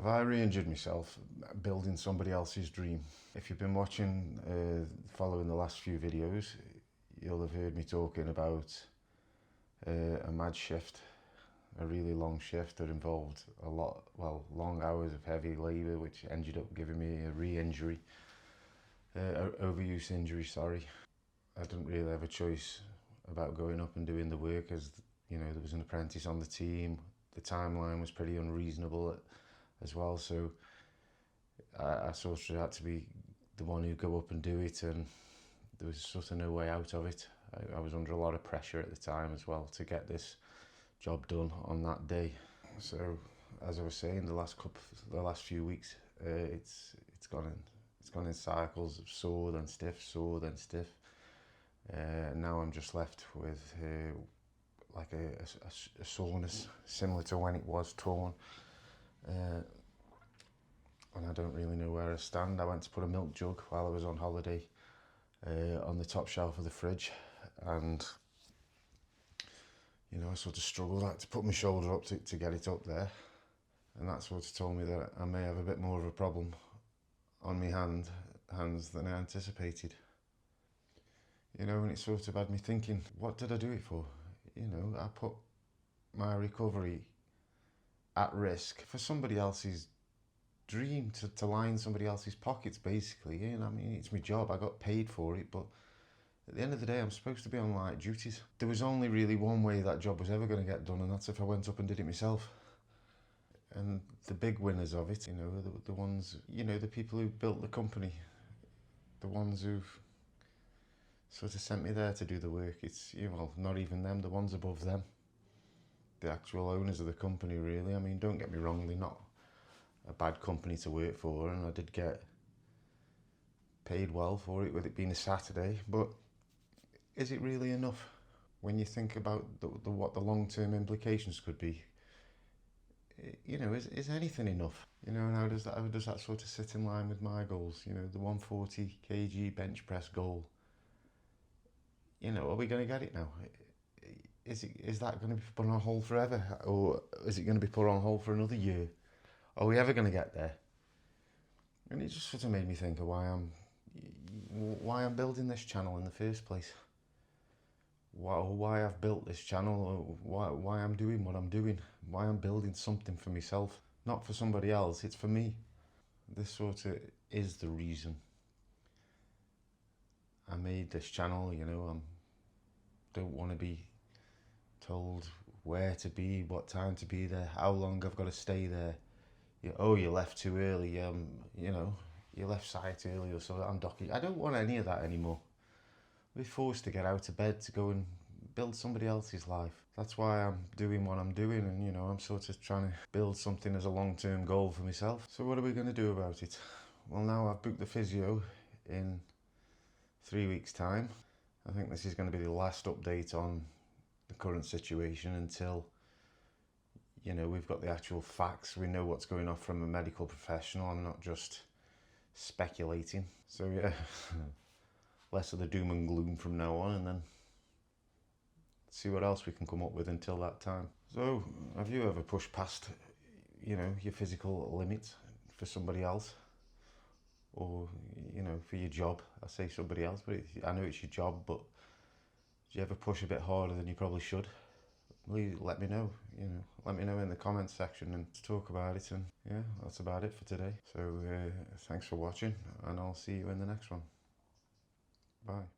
I re-injured myself building somebody else's dream? If you've been watching, following the last few videos, you'll have heard me talking about a mad shift, a really long shift that involved long hours of heavy labour, which ended up giving me a re-injury, overuse injury, sorry. I didn't really have a choice about going up and doing the work, as you know, there was an apprentice on the team. The timeline was pretty unreasonable as well, so I sort of had to be the one who'd go up and do it, and there was sort of no way out of it. I was under a lot of pressure at the time as well to get this job done on that day. So as I was saying, the last few weeks, it's gone in cycles of sore then stiff, sore then stiff. Now I'm just left with like a soreness similar to when it was torn, and I don't really know where I stand. I went to put a milk jug while I was on holiday on the top shelf of the fridge, and you know, I sort of struggled. I had to put my shoulder up to get it up there, and that sort of told me that I may have a bit more of a problem on my hands than I anticipated. You know, and it sort of had me thinking, what did I do it for? You know, I put my recovery at risk for somebody else's dream, to line somebody else's pockets, basically. And I mean, it's my job, I got paid for it, but at the end of the day, I'm supposed to be on light duties. There was only really one way that job was ever going to get done, and that's if I went up and did it myself. And the big winners of it, you know, the ones, you know, the people who built the company, the ones who've sort of sent me there to do the work. It's, you know, not even them, the ones above them, the actual owners of the company, really. I mean, don't get me wrong, they're not a bad company to work for, and I did get paid well for it, with it being a Saturday, but is it really enough? When you think about what the long-term implications could be, you know, is anything enough? You know, and how does that sort of sit in line with my goals? You know, the 140 kg bench press goal. You know, are we going to get it now? Is that going to be put on hold forever, or is it going to be put on hold for another year? Are we ever going to get there? And it just sort of made me think of why I'm building this channel in the first place. Why I've built this channel, why I'm doing what I'm doing, why I'm building something for myself, not for somebody else, it's for me. This sort of is the reason I made this channel. You know, I don't want to be told where to be, what time to be there, how long I've got to stay there. Oh, you left too early, you know, you left site early, or so I'm docking. I don't want any of that anymore. We're forced to get out of bed to go and build somebody else's life. That's why I'm doing what I'm doing, and you know, I'm sort of trying to build something as a long-term goal for myself. So what are we going to do about it? Well, now I've booked the physio in 3 weeks' time. I think this is going to be the last update on the current situation until, you know, we've got the actual facts. We know what's going on from a medical professional. I'm not just speculating. So yeah, less of the doom and gloom from now on, and then see what else we can come up with until that time. So, have you ever pushed past, you know, your physical limits for somebody else? Or, you know, for your job? I say somebody else, but I know it's your job, but do you ever push a bit harder than you probably should? Please let me know, you know, let me know in the comments section and talk about it. And yeah, that's about it for today. So thanks for watching, and I'll see you in the next one. Bye.